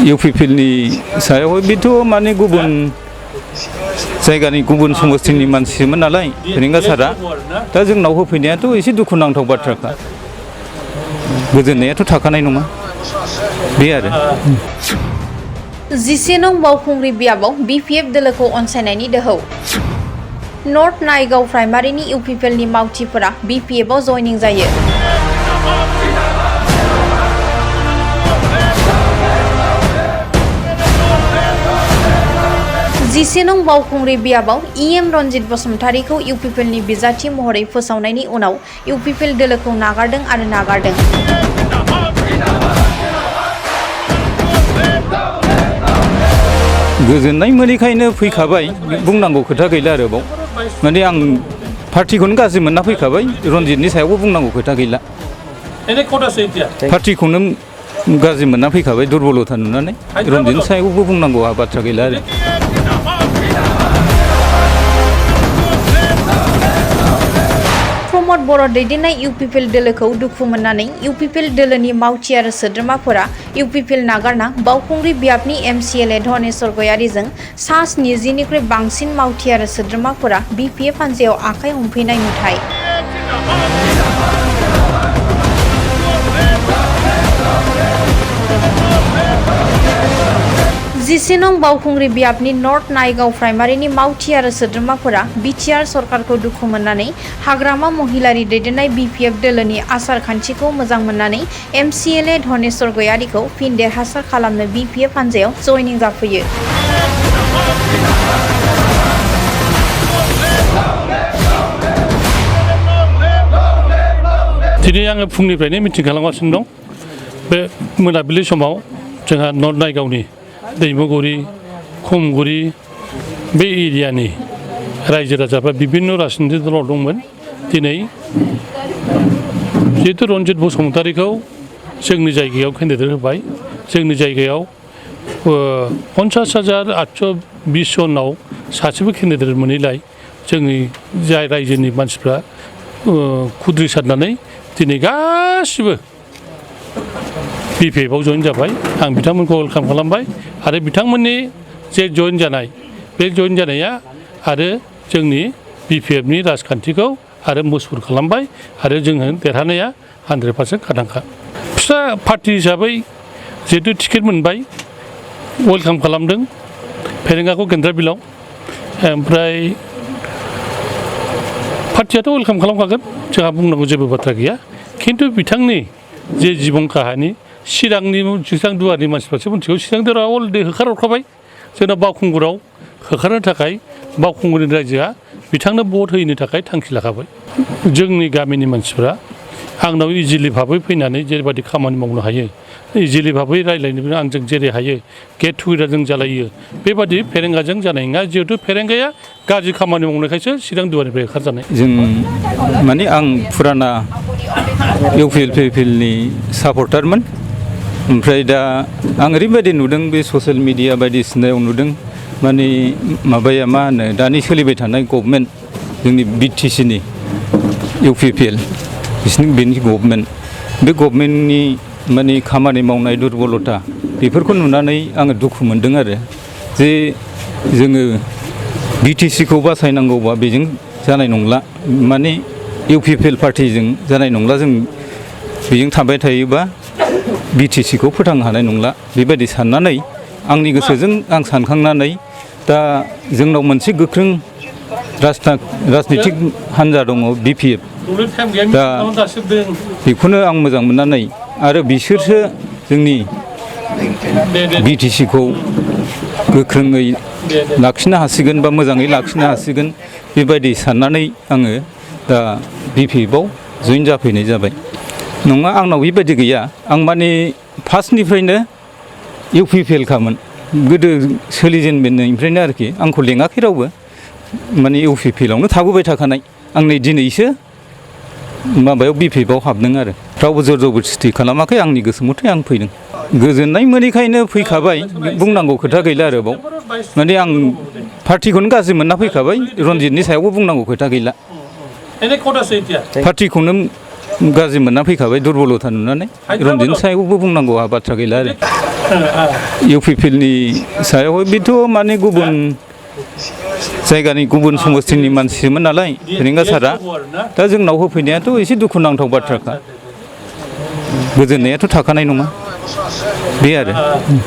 इउपिपिएलनि सायाव बेथ' माने गुबुन जायगानि गुबुन समस्थिनि मानसिमोन नालाय फेरेंगा सारा दा जोंनाव होफैनायाथ' एसे दुखुनांथाव बाथ्राखा गोजोननायाथ' थाखानाय नङा बे आरो 11 नं बावखुंग्रि बियाबाव बिपिएफ दोलोखौ अनसायनायनि दोहौ नर्थ नायगाव प्राइमारिनि इउपिपिएलनि मावथिफोरा बिपिएफआव जयनिं जायो। 11 नं बावखुंग्रि बियाबाव इएम रनजित बसुमतारीखौ इउपिपिएलनि बिजाथि महरै फोसावनायनि उनाव इउपिपिएल दोलोखौ नागारदों आरो नागारदों। गोजोननाय मोनैखायनो फैखाबाय बुंनांगौ खोथा गैला आरोबाव माने आं पार्टिखौनो गाज्रि मोनना फैखाबाय रनजितनि सायावबो बुंनांगौ खोथा गैला पार्टिखौनो गाज्रि मोनना फैखाबाय दुरबलथा नुनानै रनजितनि सायावबो बुंनांगौ बाथ्रा गैला आरो प्रमद बर' दैदेननाय इउपिपिएल दोलोखौ दुखु मोननानै इउपिपिएल दोलोनि मावथि आरो सोद्रोमाफोरा इउपिपिएल नागारना बावखुंग्रि बियाबनि एमसिएलए धनेश्वर गयारीजों सा 70निख्रुइ बांसिन मावथि आरो सोद्रोमाफोरा बिपिएफ हान्जायाव आखाइ हमफैनाय नुथाय। 11 नं बावखुंग्रि बियाबनि नर्थ नायगाव प्राइमारिनि मावथि आरो सोद्रोमाफोरा बिटिआर सरकारखौ दुखु मोननानै हाग्रामा महिलारि दैदेननाय बिपिएफ दोलोनि आसार खान्थिखौ मोजां मोननानै एमसिएलए धनेश्वर गयारीखौ फिन देरहासार खालामनो बिपिएफ हान्जायाव जयनिं जाफैयो। दिनै आङो फुंनिफ्रायनो मिटिं खालामगासिनो दं बे मोनाबिलि समाव जोंहा नर्थ नायगावनि दैमुगुरि खमगुरि बे एरियानि रायजो राजाफ्रा बिभिन्न राजनितिक दलाव दंमोन दिनै जिहेतु रनजित बसुमतारीखौ जोंनि जायगायाव केन्डिडेट होबाय जोंनि जायगायाव 50,820 जनाव सासेबो केन्डिडेट मोनैलाय जोंनि जाय रायजोनि मानसिफ्रा खुद्रिसारनानै दिनै गासिबो बिपिएफआव जइन जाबाय आं बिथांमोनखौ वेलकाम खालामबाय आरो बिथांमोननि जे जइन जानाय बे जइन जानाया आरो जोंनि बिपिएफनि राजखान्थिखौ आरो मजबुत खालामबाय आरो जोङो देरहानाया 100% खाथांखा फिसा पार्टि हिसाबै जिहेतु टिकेट मोनबाय वेलकाम खालामदों फेरेंगाखौ गेन्द्राबिलाव ओमफ्राय पार्टियाथ' वेलकाम खालामखागोन जोंहा बुंनांगौ जेबो बाथ्रा गैया खिन्थु बिथांनि जे जिबन काहानि चिरां दुवारनि मानसिफ्रासो मिथिगौ चिरां दुवाराव अलरेडि होखारहरखाबाय जोंना बावखुंगुराव होखारनो थाखाय बावखुंगुरनि रायजोआ बिथांनो भट होनो थाखाय थांखि लाखाबाय जोंनि गामिनि मानसिफ्रा आंनाव इजिलि भाबै फैनानै जेरैबायदि खामानि मावनो हायो इजिलि भाबै रायज्लायनो आंजों जेरै हायो गेट टुगेदारजों जालायो बेबादि फेरेंगाजों जानाय नङा जिहेतु फेरेंगाया गाज्रि खामानि मावनायखायसो चिरां दुवारनिफ्राय होखारजानाय जों माने आं फुराना इउपिपिएलनि सापर्टारमोन ओमफ्राय दा आं ओरैबायदि नुदों बे ससियेल मिडिया बायदिसिनायाव नुदों माने माबाया मा होनो दानि सोलिबाय थानाय गभर्नमेन्ट जोंनि बिटिसिनि इउपिपिएल बेनि गभर्नमेन्ट बे गभर्नमेन्टनि माने खामानि मावनाय दुरबलथा बेफोरखौ नुनानै आङो दुखु मोनदों आरो जे जोङो बिटिसिखौ बासायनांगौबा बेजों जानाय नंला माने इउपिपिएल पार्टिजों जानाय नंला जों बेजों थाबाय थायोबा बिटिसिखौ फोथांनो हानाय नंला बेबायदि साननानै आंनि गोसोजों आं सानखांनानै दा जोंनाव मोनसे गोख्रों राजनितिक हान्जा दङ बिपिएफ दा बेखौनो आं मोजां मोननानै आरो बिसोरसो जोंनि बिटिसिखौ गोख्रोङै लाखिनो हासिगोन बा मोजाङै लाखिनो हासिगोन बेबायदि साननानै आङो दा बिपिएफआव जइन जाफैनाय जाबाय नङा आंनाव बेबायदि गैया आं माने फार्स्टनिफ्रायनो इउपिपिएलखामोन गोदो सोलिजेननायनिफ्रायनो आरोखि आंखौ लेङाखै रावबो माने इउपिपिएलावनो थाबोबाय थाखानाय आं नै दिनैसो माबायाव बिपिएफआव हाबदों आरो रावबो जर जबरदस्ति खालामाखै आंनि गोसो मथे आं फैदों गोजोननाय मोनैखायनो फैखाबाय बुंनांगौ खोथा गैला आरोबाव माने आं पार्टिखौनो गाज्रि मोनना फैखाबाय रनजितनि सायावबो बुंनांगौ खोथा गैला पार्टिखौनो गाज्रि मोनना फैखाबाय दुरबलथा नुनानै रन्जितनि सायावबो बुंनांगौ बाथ्रा गैला आरो इउपिपिएलनि सायावहाय बेथ' माने गुबुन जायगानि गुबुन समस्थिनि मानसिमोन नालाय फेरेंगा सारआ दा जोंनाव होफैनायाथ' एसे दुखुनांथाव बाथ्राखा गोजोननायाथ' थाखानाय नङा बे आरो